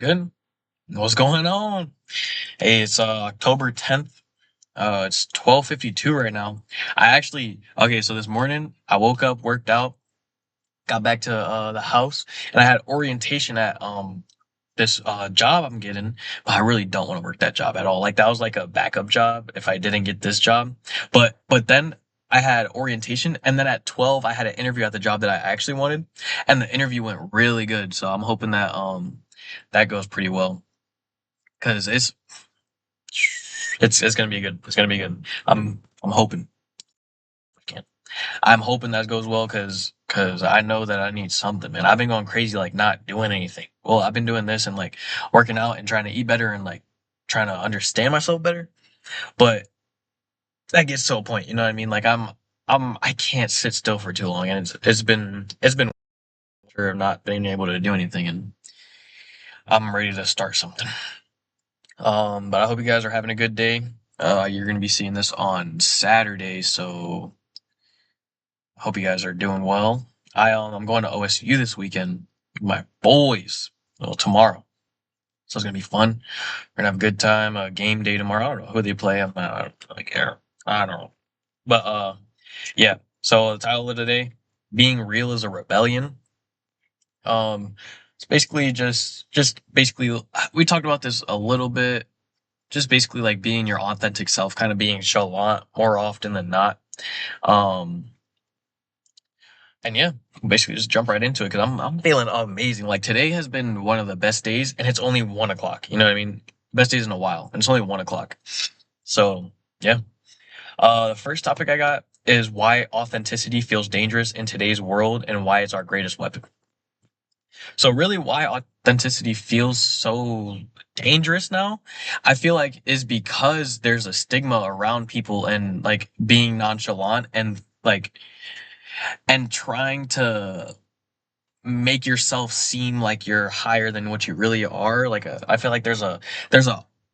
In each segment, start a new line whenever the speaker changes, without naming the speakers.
Good. What's going on? Hey, it's October 10th. It's 12:52 right now. So this morning I woke up, worked out, got back to the house, and I had orientation at this job I'm getting, but I really don't want to work that job at all. Like that was like a backup job if I didn't get this job. But then I had orientation, and then at 12 I had an interview at the job that I actually wanted, and the interview went really good. So I'm hoping that that goes pretty well because it's gonna be good. It's gonna be good. I'm hoping. I can't. I'm hoping that goes well because I know that I need something, man. I've been going crazy like not doing anything. Well, I've been doing this and like working out and trying to eat better and like trying to understand myself better. But that gets to a point, you know what I mean? Like I can't sit still for too long, and it's been sure of not being able to do anything, and I'm ready to start something. But I hope you guys are having a good day. You're gonna be seeing this on Saturday, so I hope you guys are doing well. I'm going to OSU this weekend with my boys. Well, tomorrow, so it's gonna be fun. We're gonna have a good time. Game day tomorrow. I don't know who they play. I don't really care. I don't know. But yeah. So the title of today, "Being Real is a Rebellion." Um, it's basically just basically we talked about this a little bit. Just basically like being your authentic self, kind of being chalant more often than not. Um, and yeah, basically just jump right into it because I'm feeling amazing. Like today has been one of the best days, and it's only 1 o'clock. You know what I mean? Best days in a while, and it's only 1 o'clock. So yeah. The first topic I got is why authenticity feels dangerous in today's world and why it's our greatest weapon. So really why authenticity feels so dangerous now, I feel like is because there's a stigma around people and like being nonchalant and like and trying to make yourself seem like you're higher than what you really are. I feel like there's a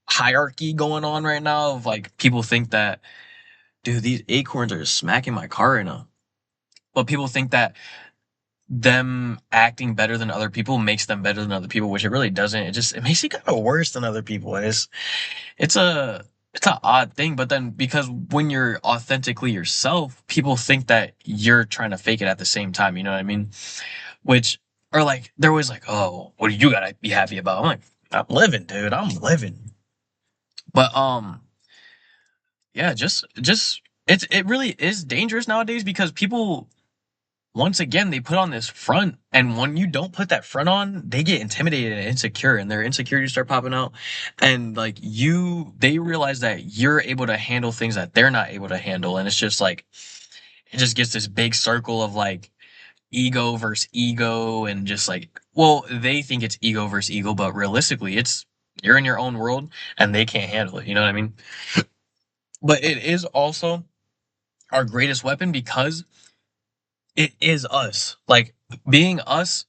hierarchy going on right now of like people think that dude these acorns are smacking my car right now. But people think that them acting better than other people makes them better than other people, which it really doesn't. It makes you kind of worse than other people. And it's a it's an odd thing, but then because when you're authentically yourself, people think that you're trying to fake it at the same time. You know what I mean? Which are like they're always like, "Oh, what do you gotta be happy about?" I'm like, "I'm living, dude. I'm living." But yeah, just it really is dangerous nowadays because people once again they put on this front, and when you don't put that front on they get intimidated and insecure, and their insecurities start popping out, and like they realize that you're able to handle things that they're not able to handle, and it's just like it just gets this big circle of like ego versus ego, and just like well they think it's ego versus ego, but realistically it's you're in your own world and they can't handle it, you know what I mean? But it is also our greatest weapon because it is us, like being us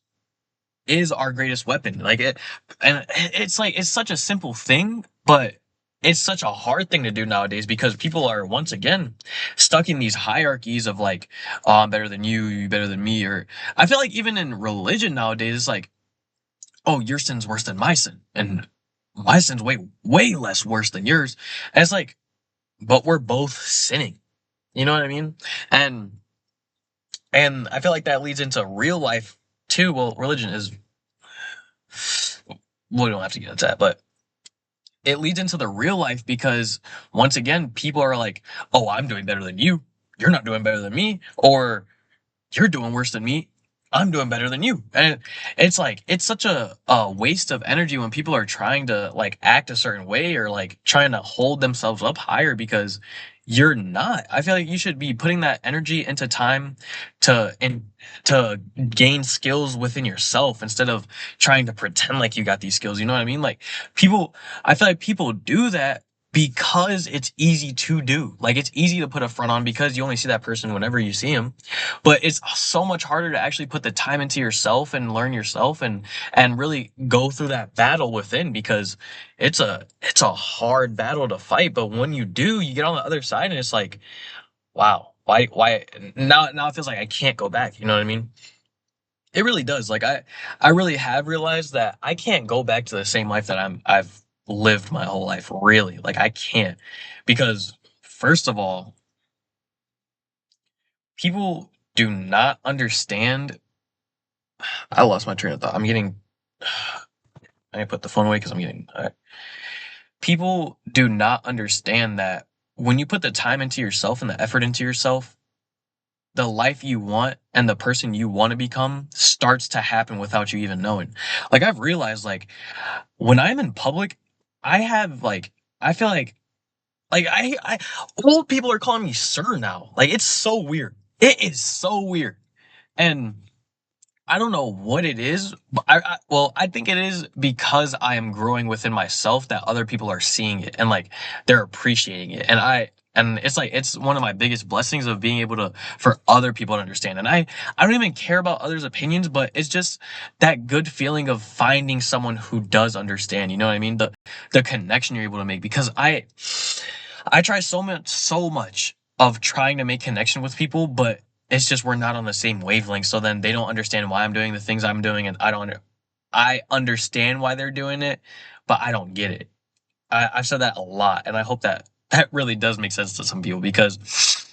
is our greatest weapon. And it's like it's such a simple thing, but it's such a hard thing to do nowadays because people are once again stuck in these hierarchies of like, oh, I'm better than you better than me. Or I feel like even in religion nowadays, it's like, oh, your sin's worse than my sin, and my sin's way less worse than yours. And it's like, but we're both sinning. You know what I mean? And and I feel like that leads into real life too. Well, religion is we don't have to get into that, but it leads into the real life because once again, people are like, "Oh, I'm doing better than you. You're not doing better than me," or "You're doing worse than me. I'm doing better than you." And it's like it's such a waste of energy when people are trying to like act a certain way or like trying to hold themselves up higher because you're not. I feel like you should be putting that energy into time to gain skills within yourself instead of trying to pretend like you got these skills. You know what I mean? Like people, I feel like people do that because it's easy to do. Like it's easy to put a front on because you only see that person whenever you see him, but it's so much harder to actually put the time into yourself and learn yourself and really go through that battle within because it's a hard battle to fight, but when you do you get on the other side and it's like wow, why now it feels like I can't go back, you know what I mean? It really does. Like I really have realized that I can't go back to the same life that I've lived my whole life. Really, like I can't, because first of all, people do not understand. I lost my train of thought. I'm getting. I need to put the phone away because I'm getting. People do not understand that when you put the time into yourself and the effort into yourself, the life you want and the person you want to become starts to happen without you even knowing. Like I've realized, like when I'm in public, I have like I feel like I old people are calling me sir now. Like it's so weird. It is so weird. And I don't know what it is, but well, I think it is because I am growing within myself that other people are seeing it and like they're appreciating it. And it's like it's one of my biggest blessings of being able to for other people to understand. And I don't even care about others' opinions, but it's just that good feeling of finding someone who does understand. You know what I mean? The connection you're able to make because I try so much of trying to make connection with people, but it's just we're not on the same wavelength. So then they don't understand why I'm doing the things I'm doing, and I understand why they're doing it, but I don't get it. I've said that a lot, and I hope that that really does make sense to some people because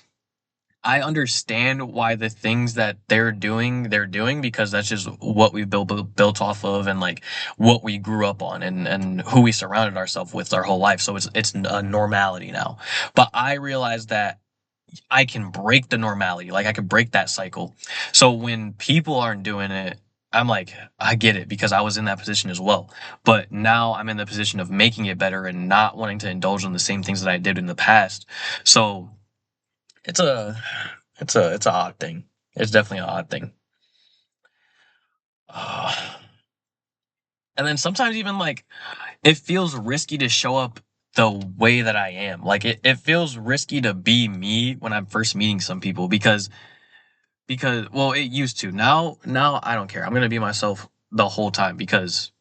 I understand why the things that they're doing because that's just what we've built off of, and like what we grew up on, and who we surrounded ourselves with our whole life. So it's a normality now. But I realize that I can break the normality. Like I can break that cycle. So when people aren't doing it, I'm like, I get it because I was in that position as well. But now I'm in the position of making it better and not wanting to indulge in the same things that I did in the past. So it's a it's a odd thing. It's definitely an odd thing. Uh, and then sometimes even like it feels risky to show up the way that I am. Like it feels risky to be me when I'm first meeting some people because well it used to. Now I don't care. I'm gonna be myself the whole time because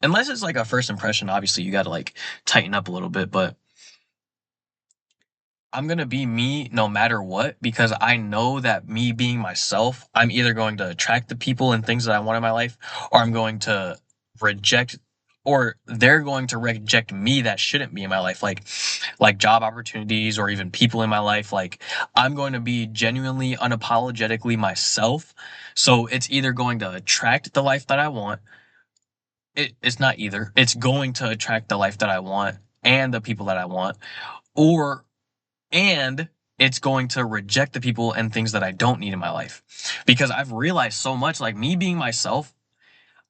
unless it's like a first impression, obviously you gotta like tighten up a little bit, but I'm gonna be me no matter what because I know that me being myself, I'm either going to attract the people and things that I want in my life, or I'm going to reject, or they're going to reject me that shouldn't be in my life, like job opportunities or even people in my life. Like I'm going to be genuinely, unapologetically myself. So it's either going to attract the life that I want. It's not either. It's going to attract the life that I want and the people that I want, or and it's going to reject the people and things that I don't need in my life. Because I've realized so much, like me being myself,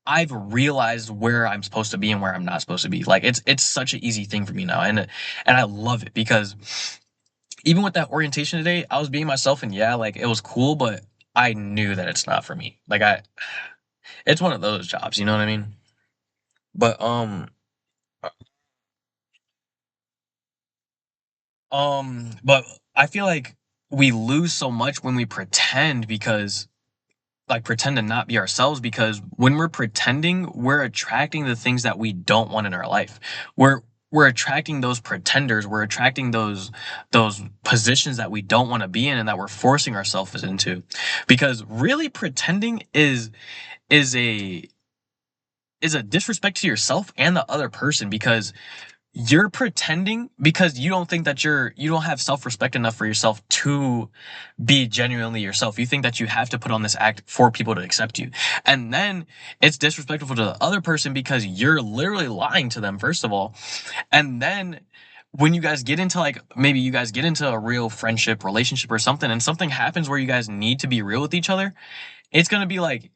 I've realized where I'm supposed to be and where I'm not supposed to be. Like it's such an easy thing for me now, and I love it because even with that orientation today, I was being myself, and yeah, like it was cool, but I knew that it's not for me. Like it's one of those jobs, you know what I mean? But but I feel like we lose so much when we pretend because like pretend to not be ourselves because when we're pretending, we're attracting the things that we don't want in our life. We're attracting those pretenders, we're attracting those positions that we don't want to be in and that we're forcing ourselves into. Because really pretending is a is a disrespect to yourself and the other person because you're pretending because you don't think that you don't have self-respect enough for yourself to be genuinely yourself. You think that you have to put on this act for people to accept you. And then it's disrespectful to the other person because you're literally lying to them first of all. And then when you guys get into like maybe you guys get into a real friendship, relationship or something and something happens where you guys need to be real with each other, it's going to be like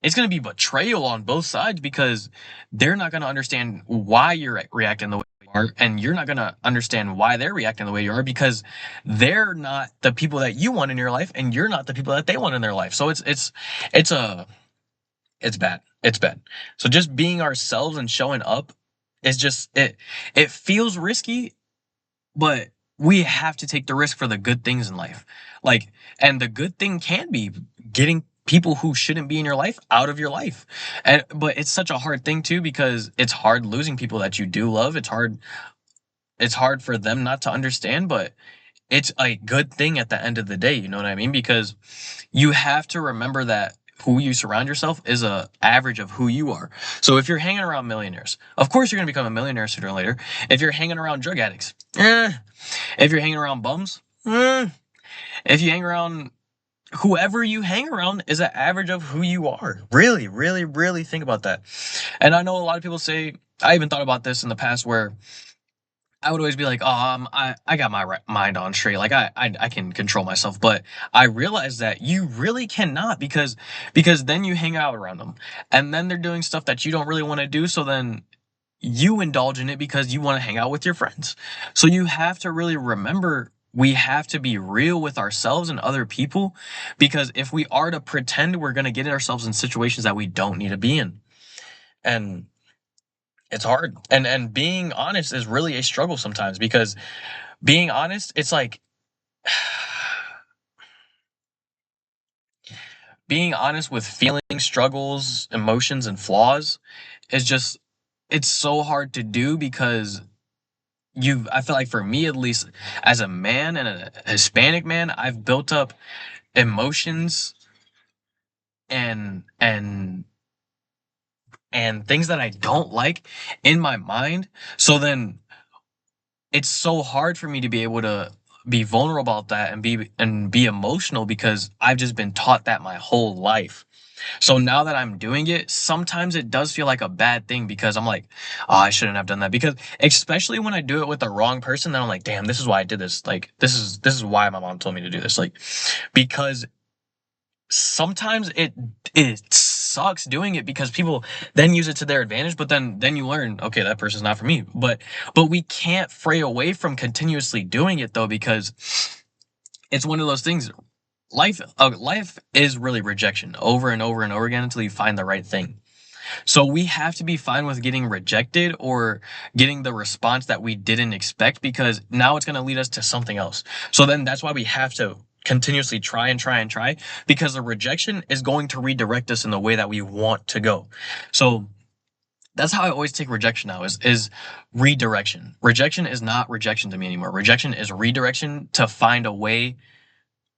it's going to be betrayal on both sides because they're not going to understand why you're reacting the way you are, and you're not going to understand why they're reacting the way you are because they're not the people that you want in your life, and you're not the people that they want in their life. So it's a it's bad. It's bad. So just being ourselves and showing up is just it feels risky, but we have to take the risk for the good things in life. Like, and the good thing can be getting people who shouldn't be in your life out of your life. And but it's such a hard thing too because it's hard losing people that you do love. It's hard for them not to understand, but it's a good thing at the end of the day, you know what I mean? Because you have to remember that who you surround yourself is a average of who you are. So if you're hanging around millionaires, of course you're gonna become a millionaire sooner or later. If you're hanging around drug addicts, if you're hanging around bums, if you hang around whoever you hang around is an average of who you are. Really, really, really think about that. And I know a lot of people say, I even thought about this in the past where I would always be like, oh, I got my mind on straight. Like I can control myself. But I realized that you really cannot because then you hang out around them and then they're doing stuff that you don't really want to do. So then you indulge in it because you want to hang out with your friends. So you have to really remember we have to be real with ourselves and other people because if we are to pretend, we're going to get ourselves in situations that we don't need to be in. And it's hard. And being honest is really a struggle sometimes because being honest, it's like being honest with feelings, struggles, emotions, and flaws is just it's so hard to do because I feel like for me at least as a man and a Hispanic man, I've built up emotions and and things that I don't like in my mind. So then it's so hard for me to be able to be vulnerable about that and be emotional because I've just been taught that my whole life. So now that I'm doing it, sometimes it does feel like a bad thing because I'm like, oh, I shouldn't have done that. Because especially when I do it with the wrong person, then I'm like, damn, this is why I did this. Like, this is why my mom told me to do this. Like, because sometimes it sucks doing it because people then use it to their advantage, but then you learn, okay, that person's not for me. But we can't fray away from continuously doing it though, because it's one of those things. Life is really rejection over and over and over again until you find the right thing. So we have to be fine with getting rejected or getting the response that we didn't expect because now it's going to lead us to something else. So then that's why we have to continuously try and try and try because the rejection is going to redirect us in the way that we want to go. So that's how I always take rejection now is redirection. Rejection is not rejection to me anymore. Rejection is redirection to find a way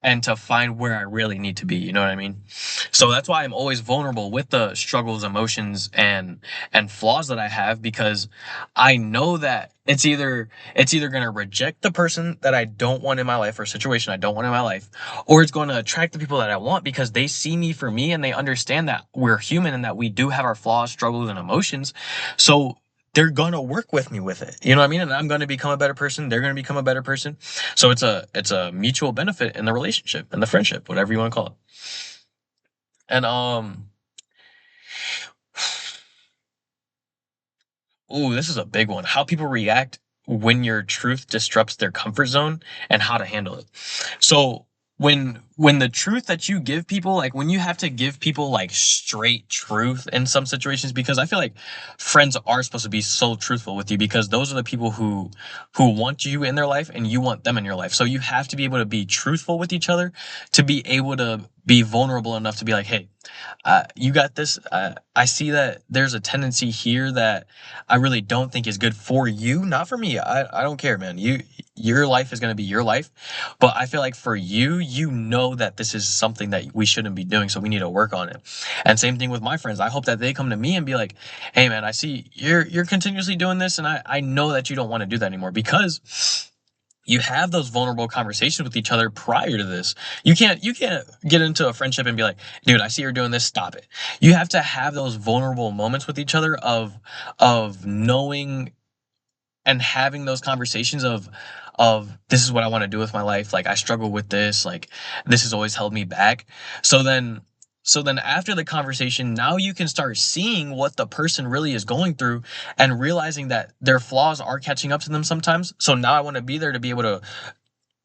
and to find where I really need to be. You know what I mean? So that's why I'm always vulnerable with the struggles, emotions, and flaws that I have because I know that it's either going to reject the person that I don't want in my life or situation I don't want in my life, or it's going to attract the people that I want because they see me for me and they understand that we're human and that we do have our flaws, struggles, and emotions. So they're gonna work with me with it. You know what I mean? And I'm gonna become a better person. They're gonna become a better person. So it's a mutual benefit in the relationship and the friendship, whatever you want to call it. And ooh, this is a big one. How people react when your truth disrupts their comfort zone and how to handle it. So when the truth that you give people, like when you have to give people like straight truth in some situations, because I feel like friends are supposed to be so truthful with you because those are the people who want you in their life and you want them in your life. So you have to be able to be truthful with each other to be able to be vulnerable enough to be like, hey, you got this. I see that there's a tendency here that I really don't think is good for you, not for me. I don't care, man. Your life is going to be your life, but I feel like for you, you know that this is something that we shouldn't be doing, so we need to work on it. And same thing with my friends. I hope that they come to me and be like, "Hey, man, I see you're continuously doing this, and I know that you don't want to do that anymore because." You have those vulnerable conversations with each other prior to this. You can't get into a friendship and be like, dude, I see you're doing this, stop it. You have to have those vulnerable moments with each other of knowing and having those conversations of this is what I want to do with my life. Like I struggle with this, like this has always held me back. So then so then after the conversation, now you can start seeing what the person really is going through and realizing that their flaws are catching up to them sometimes. So now I want to be there to be able to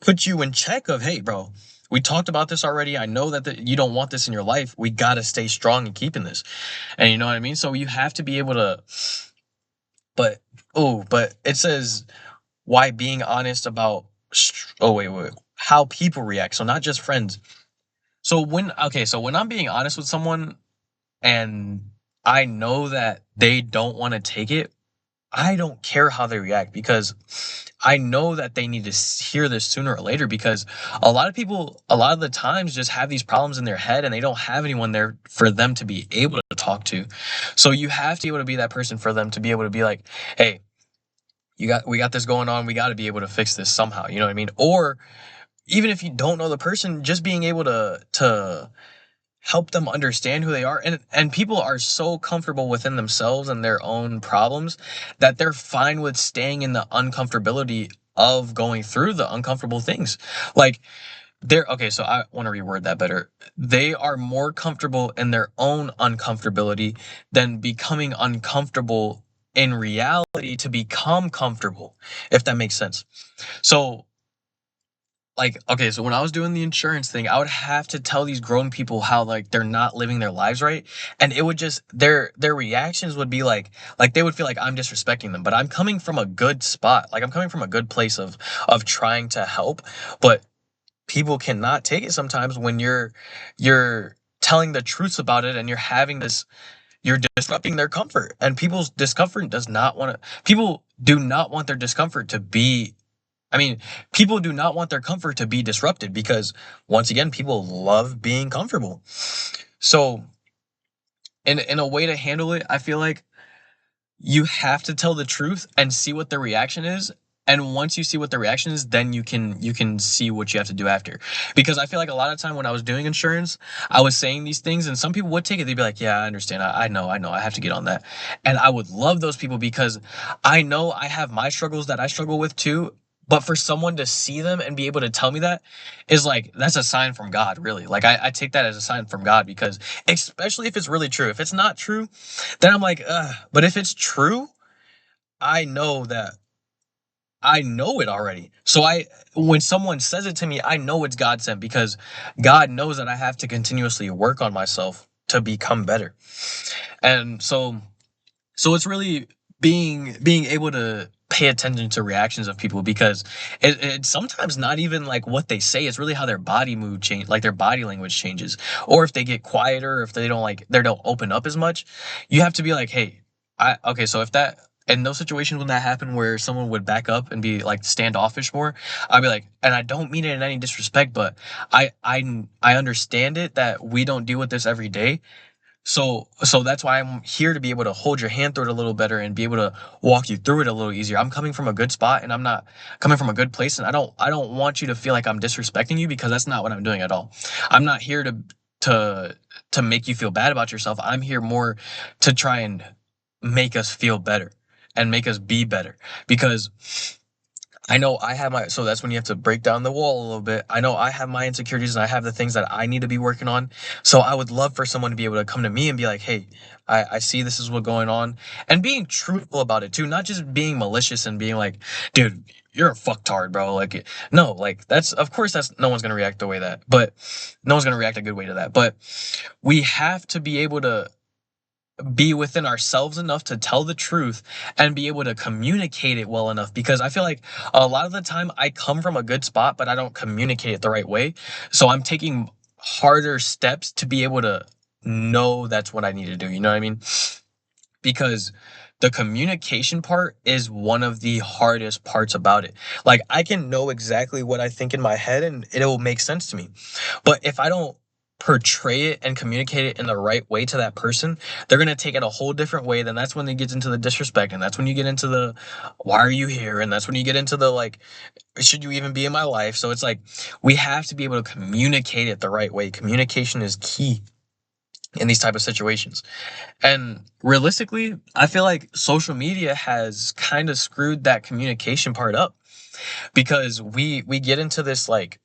put you in check of, hey, bro, we talked about this already. I know that you don't want this in your life. We got to stay strong in keeping this. And you know what I mean? So you have to be able to, but, but it says why being honest about, wait, how people react. So not just friends. So when I'm being honest with someone and I know that they don't want to take it, I don't care how they react because I know that they need to hear this sooner or later because a lot of people, a lot of the times, just have these problems in their head and they don't have anyone there for them to be able to talk to. So you have to be able to be that person for them to be able to be like, hey, we got this going on. We got to be able to fix this somehow. You know what I mean? Or even if you don't know the person, just being able to help them understand who they are, and people are so comfortable within themselves and their own problems that they're fine with staying in the uncomfortability of going through the uncomfortable things. Like they're okay, so I want to reword that better. They are more comfortable in their own uncomfortability than becoming uncomfortable in reality to become comfortable, if that makes sense. So like, okay, so when I was doing the insurance thing, I would have to tell these grown people how like they're not living their lives right, and it would just their reactions would be like they would feel like I'm disrespecting them, but I'm coming from a good spot, like I'm coming from a good place of trying to help, but people cannot take it sometimes when you're telling the truth about it and you're having this, you're disrupting their comfort, and people's discomfort does not want to, people do not want their discomfort to be, I mean, people do not want their comfort to be disrupted because once again, people love being comfortable. So in a way to handle it, I feel like you have to tell the truth and see what the reaction is, and once you see what the reaction is, then you can see what you have to do after. Because I feel like a lot of time when I was doing insurance, I was saying these things and some people would take it, they'd be like, yeah, I understand, I know I have to get on that. And I would love those people because I know I have my struggles that I struggle with too, but for someone to see them and be able to tell me that is like, that's a sign from God, really. Like I take that as a sign from God, because especially if it's really true. If it's not true, then I'm like, ugh. But if it's true, I know that I know it already. So when someone says it to me, I know it's God sent because God knows that I have to continuously work on myself to become better. And so it's really being able to pay attention to reactions of people, because it's sometimes not even like what they say, it's really how their body mood change, like their body language changes, or if they get quieter, or if they don't open up as much. You have to be like, hey, I okay, so if that, in those situations when that happened where someone would back up and be like standoffish more, I'd be like, and I don't mean it in any disrespect, but I understand it that we don't deal with this every day, so that's why I'm here to be able to hold your hand through it a little better and be able to walk you through it a little easier. I'm coming from a good spot and I'm not coming from a good place, and I don't want you to feel like I'm disrespecting you, because that's not what I'm doing at all. I'm not here to to make you feel bad about yourself. I'm here more to try and make us feel better and make us be better, because I know I have my, so that's when you have to break down the wall a little bit. I know I have my insecurities and I have the things that I need to be working on. So I would love for someone to be able to come to me and be like, hey, I see this is what's going on. And being truthful about it too, not just being malicious and being like, dude, you're a fucktard, bro. Like, no, like that's, of course, that's, no one's going to react the way that, but no one's going to react a good way to that. But we have to be able to be within ourselves enough to tell the truth and be able to communicate it well enough, because I feel like a lot of the time I come from a good spot but I don't communicate it the right way, so I'm taking harder steps to be able to know that's what I need to do, you know what I mean? Because the communication part is one of the hardest parts about it. Like I can know exactly what I think in my head and it'll make sense to me, but if I don't portray it and communicate it in the right way to that person, they're going to take it a whole different way. Then that's when it gets into the disrespect. And that's when you get into the, why are you here? And that's when you get into the, like, should you even be in my life? So it's like, we have to be able to communicate it the right way. Communication is key in these type of situations. And realistically, I feel like social media has kind of screwed that communication part up, because we get into this like,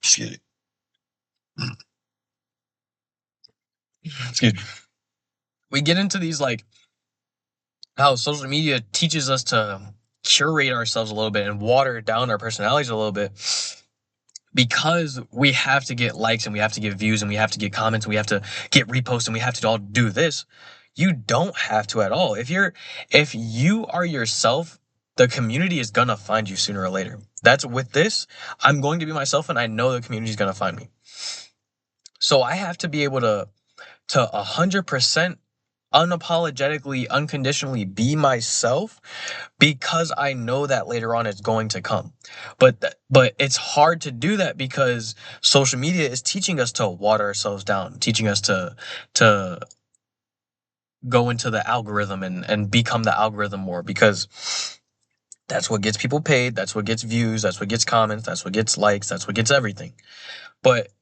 excuse excuse me, we get into these like, how social media teaches us to curate ourselves a little bit and water down our personalities a little bit, because we have to get likes and we have to get views and we have to get comments and we have to get reposts and we have to all do this. You don't have to at all. If you are yourself, the community is gonna find you sooner or later. That's with this. I'm going to be myself and I know the community is gonna find me. So I have to be able to 100% unapologetically, unconditionally be myself because I know that later on it's going to come. But it's hard to do that because social media is teaching us to water ourselves down, teaching us to go into the algorithm and become the algorithm more because that's what gets people paid, that's what gets views, that's what gets comments, that's what gets likes, that's what gets everything. But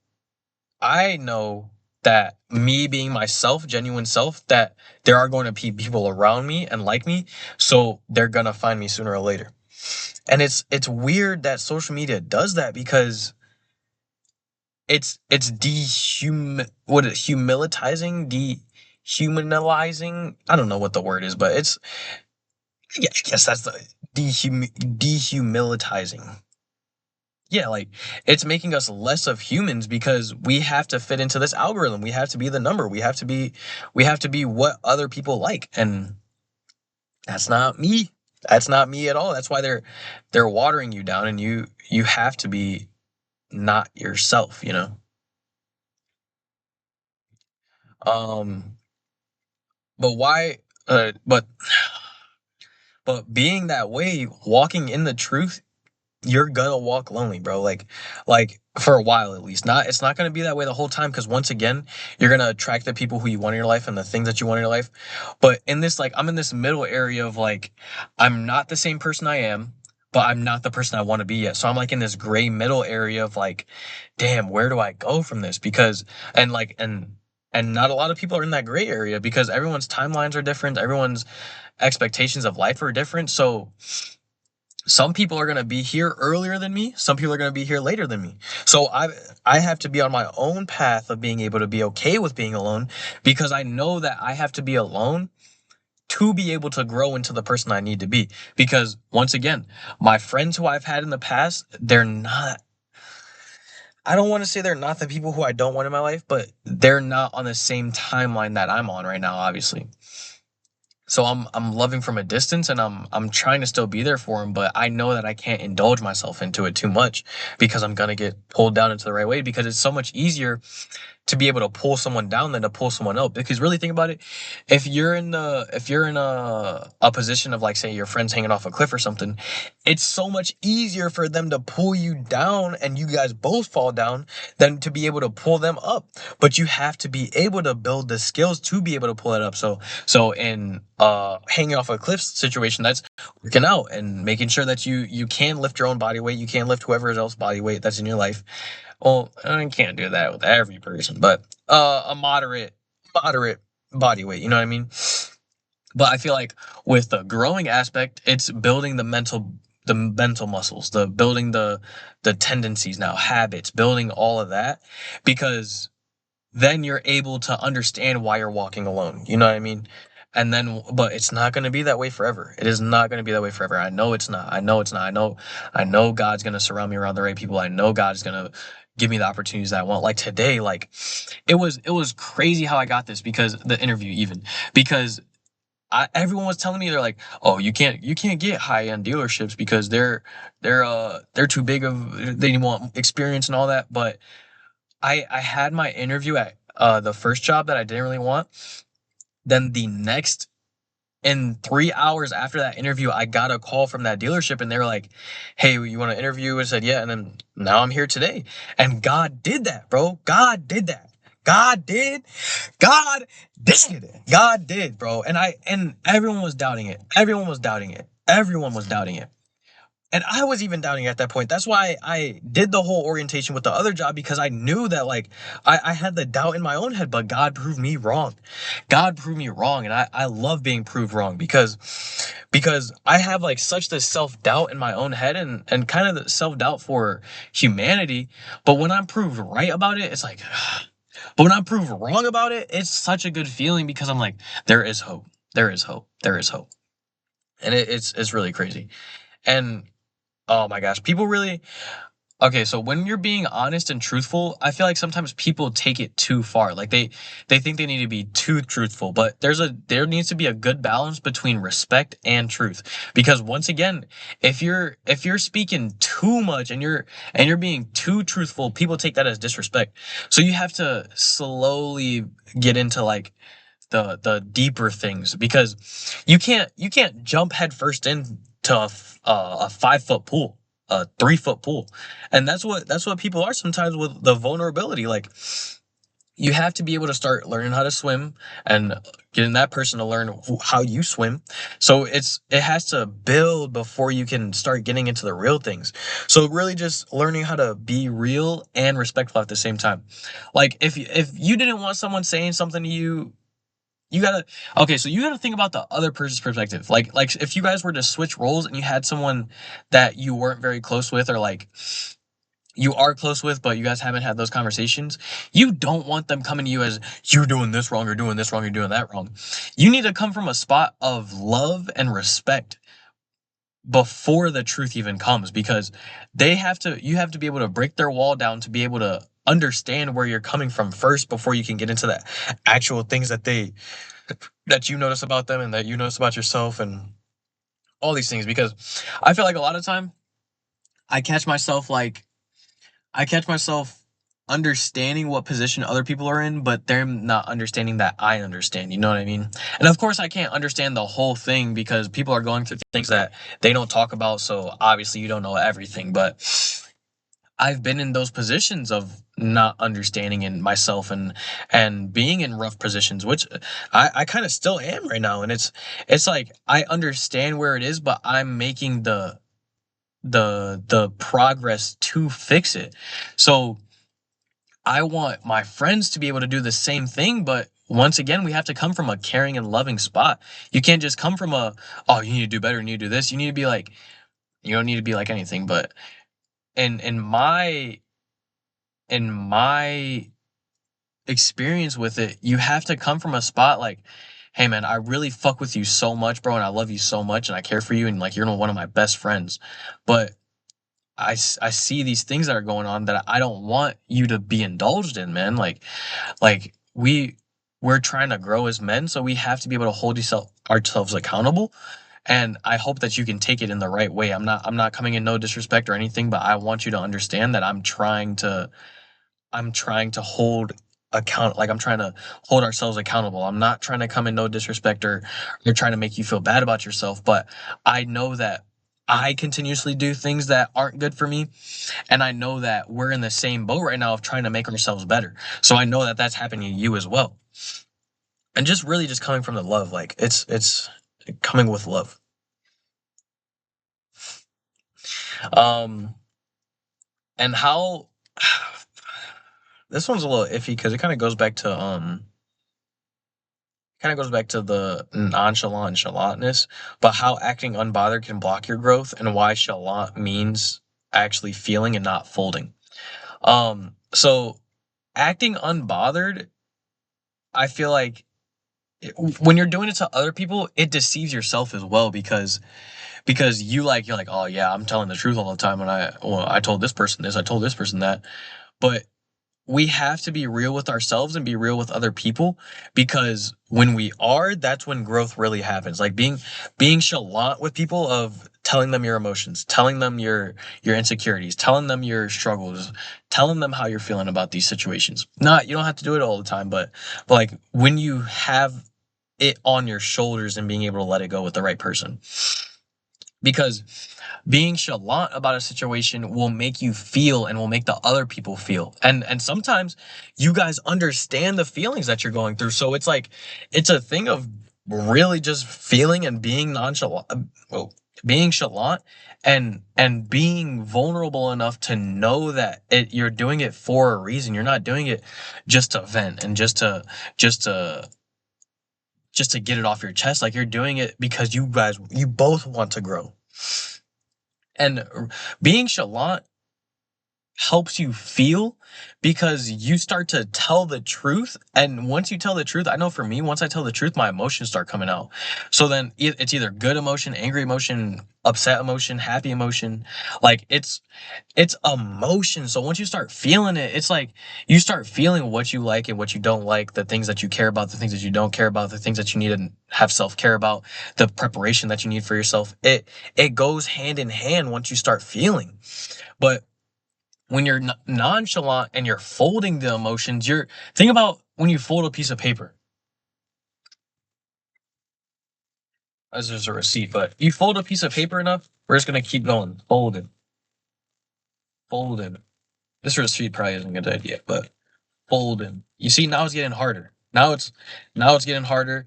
I know that me being myself, genuine self, that there are going to be people around me and like me, so they're gonna find me sooner or later. And it's weird that social media does that because it's humilitizing, dehumanizing. I don't know what the word is, but it's, yeah, I guess that's the dehumilitizing. Yeah, like it's making us less of humans because we have to fit into this algorithm. We have to be the number. We have to be what other people like. And that's not me. That's not me at all. That's why they're watering you down and you have to be not yourself, you know? Um but why but being that way, walking in the truth, you're gonna walk lonely, bro. Like for a while at least. Not It's not gonna be that way the whole time because once again, you're gonna attract the people who you want in your life and the things that you want in your life. But in this, like, I'm in this middle area of like, I'm not the same person I am, but I'm not the person I want to be yet. So I'm like in this gray middle area of like, damn, where do I go from this? Because and like and not a lot of people are in that gray area because everyone's timelines are different, everyone's expectations of life are different. So some people are going to be here earlier than me, some people are going to be here later than me. So I have to be on my own path of being able to be okay with being alone because I know that I have to be alone to be able to grow into the person I need to be. Because once again, my friends who I've had in the past, they're not, I don't want to say they're not the people who I don't want in my life, but they're not on the same timeline that I'm on right now, obviously. So I'm loving from a distance and I'm trying to still be there for him, but I know that I can't indulge myself into it too much because I'm gonna get pulled down into the right way because it's so much easier to be able to pull someone down than to pull someone up. Because really think about it, if you're in a position of like, say your friend's hanging off a cliff or something, it's so much easier for them to pull you down and you guys both fall down than to be able to pull them up. But you have to be able to build the skills to be able to pull it up. So in hanging off a cliff situation, that's working out and making sure that you can lift your own body weight, you can lift whoever else body weight that's in your life. Well, I can't do that with every person, but a moderate body weight, you know what I mean? But I feel like with the growing aspect, it's building the mental muscles, the building the tendencies now, habits, building all of that because then you're able to understand why you're walking alone. You know what I mean? And then, but it's not going to be that way forever. It is not going to be that way forever. I know it's not. I know it's not. I know God's going to surround me around the right people. I know God's going to give me the opportunities that I want. Like today, like it was crazy how I got this because the interview even because everyone was telling me they're like, oh, you can't get high end dealerships because they're too big of they want experience and all that. But I had my interview at the first job that I didn't really want. Then the next in 3 hours after that interview, I got a call from that dealership and they were like, "Hey, you want to interview?" I said, "Yeah." And then now I'm here today. And God did that, bro. God did that. God did. God did it. God did, bro. And everyone was doubting it. Everyone was doubting it. Everyone was doubting it. And I was even doubting at that point. That's why I did the whole orientation with the other job because I knew that like I had the doubt in my own head, but God proved me wrong. God proved me wrong. And I love being proved wrong because I have like such this self-doubt in my own head and kind of the self-doubt for humanity. But when I'm proved right about it, it's like but when I'm proved wrong about it, it's such a good feeling because I'm like, there is hope. There is hope. There is hope. And it's really crazy. And oh my gosh, people really okay, so when you're being honest and truthful, I feel like sometimes people take it too far. Like they think they need to be too truthful, but there needs to be a good balance between respect and truth. Because once again, if you're speaking too much and you're being too truthful, people take that as disrespect. So you have to slowly get into like the deeper things, because you can't jump headfirst into a 5 foot pool, a 3 foot pool. And that's what people are sometimes with the vulnerability. Like, you have to be able to start learning how to swim and getting that person to learn how you swim. So it has to build before you can start getting into the real things. So really just learning how to be real and respectful at the same time. Like, if you didn't want someone saying something to you, you gotta okay, so you gotta think about the other person's perspective. Like if you guys were to switch roles and you had someone that you weren't very close with, or like you are close with, but you guys haven't had those conversations, you don't want them coming to you as, you're doing this wrong, you're doing this wrong, you're doing that wrong. You need to come from a spot of love and respect before the truth even comes, because you have to be able to break their wall down to be able to understand where you're coming from first before you can get into the actual things that you notice about them and that you notice about yourself and all these things. Because I feel like a lot of time I catch myself like I catch myself understanding what position other people are in, but they're not understanding that I understand. You know what I mean? And of course, I can't understand the whole thing because people are going through things that they don't talk about. So obviously, you don't know everything. But I've been in those positions of not understanding in myself and being in rough positions, which I kind of still am right now. And it's like I understand where it is, but I'm making the progress to fix it. So I want my friends to be able to do the same thing, but once again, we have to come from a caring and loving spot. You can't just come from oh, you need to do better, you need to do this. You need to be like, you don't need to be like anything, but in my experience with it, you have to come from a spot like, hey man, I really fuck with you so much, bro, and I love you so much, and I care for you, and like you're one of my best friends. But I see these things that are going on that I don't want you to be indulged in, man. Like we're trying to grow as men, so we have to be able to hold ourselves accountable. And I hope that you can take it in the right way. I'm not coming in no disrespect or anything, but I want you to understand that I'm trying to I'm trying to hold ourselves accountable. I'm not trying to come in no disrespect or trying to make you feel bad about yourself, but I know that I continuously do things that aren't good for me, and I know that we're in the same boat right now of trying to make ourselves better. So I know that that's happening to you as well. And just really just coming from the love, like it's coming with love. Um and how this one's a little iffy because it kind of goes back to the nonchalant and chalantness, but how acting unbothered can block your growth, and why chalant means actually feeling and not folding. So acting unbothered, I feel like when you're doing it to other people, it deceives yourself as well, because you're like, oh yeah, I'm telling the truth all the time, and I told this person this, I told this person that. But we have to be real with ourselves and be real with other people, because when we are, that's when growth really happens. Like being chalant with people, of telling them your emotions, telling them your insecurities, telling them your struggles, telling them how you're feeling about these situations. Not, you don't have to do it all the time, but like when you have it on your shoulders and being able to let it go with the right person. Because being chalant about a situation will make you feel and will make the other people feel. And sometimes you guys understand the feelings that you're going through. So it's like it's a thing of really just feeling and being nonchalant, being chalant, and being vulnerable enough to know that you're doing it for a reason. You're not doing it just to vent and just to just to get it off your chest. Like, you're doing it because you both want to grow. And being chalant helps you feel, because you start to tell the truth. And once you tell the truth, I know for me, once I tell the truth, my emotions start coming out. So then it's either good emotion, angry emotion, upset emotion, happy emotion. Like, it's emotion. So once you start feeling it, it's like you start feeling what you like and what you don't like, the things that you care about, the things that you don't care about, the things that you need to have self-care about, the preparation that you need for yourself. It goes hand in hand once you start feeling. But when you're nonchalant and you're folding the emotions, you're think about when you fold a piece of paper. as there's a receipt. But you fold a piece of paper enough, we're just gonna keep going. Folded, folded. This receipt probably isn't a good idea, but folded. You see, now it's getting harder. Now it's getting harder.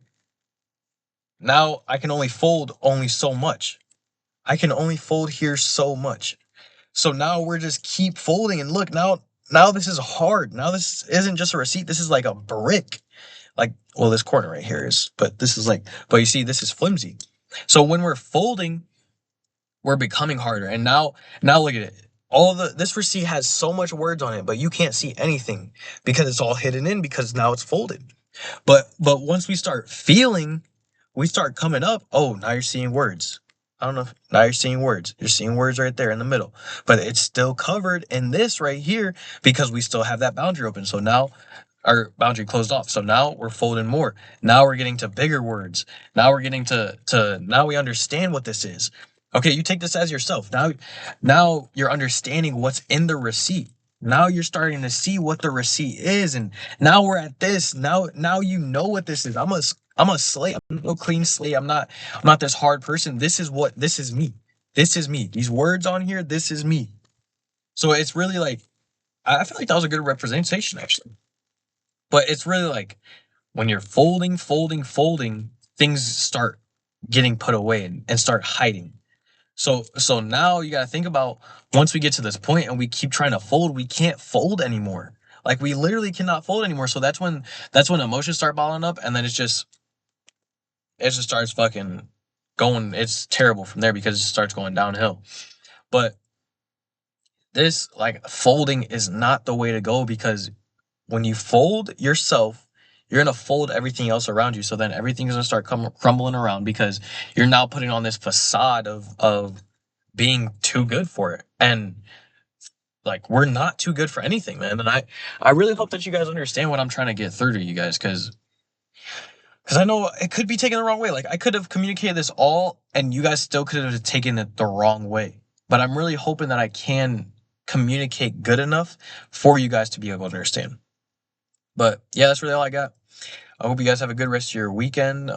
Now I can only fold only so much. I can only fold here so much. So now we're just keep folding and look now this is hard. Now this isn't just a receipt. This is like a brick. Like, well, this corner right here is, but this is like, but you see, this is flimsy. So when we're folding, we're becoming harder. And now look at it. All the this receipt has so much words on it, but you can't see anything because it's all hidden in because now it's folded. But once we start feeling, we start coming up. Oh, now you're seeing words. I don't know. Now you're seeing words. You're seeing words right there in the middle, but it's still covered in this right here because we still have that boundary open. So now our boundary closed off. So now we're folding more. Now we're getting to bigger words. Now we're getting to now we understand what this is. Okay, you take this as yourself. Now you're understanding what's in the receipt. Now you're starting to see what the receipt is, and now we're at this. Now you know what this is. I'm a slate. I'm no clean slate. I'm not this hard person. This is me. This is me. These words on here, this is me. So it's really like I feel like that was a good representation actually. But it's really like when you're folding, folding, folding, things start getting put away and start hiding. So now you gotta think about once we get to this point and we keep trying to fold, we can't fold anymore. Like we literally cannot fold anymore. So that's when emotions start balling up, and then it just starts fucking going. It's terrible from there because it starts going downhill. But this like folding is not the way to go because when you fold yourself, you're gonna fold everything else around you. So then everything's gonna start crumbling around because you're now putting on this facade of being too good for it. And like we're not too good for anything, man. And I really hope that you guys understand what I'm trying to get through to you guys, because I know it could be taken the wrong way. Like I could have communicated this all, and you guys still could have taken it the wrong way. But I'm really hoping that I can communicate good enough for you guys to be able to understand. But yeah, that's really all I got. I hope you guys have a good rest of your weekend.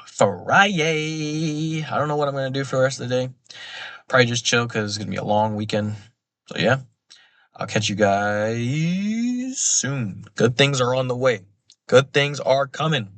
Friday. I don't know what I'm gonna do for the rest of the day. Probably just chill because it's gonna be a long weekend. So yeah, I'll catch you guys soon. Good things are on the way. Good things are coming.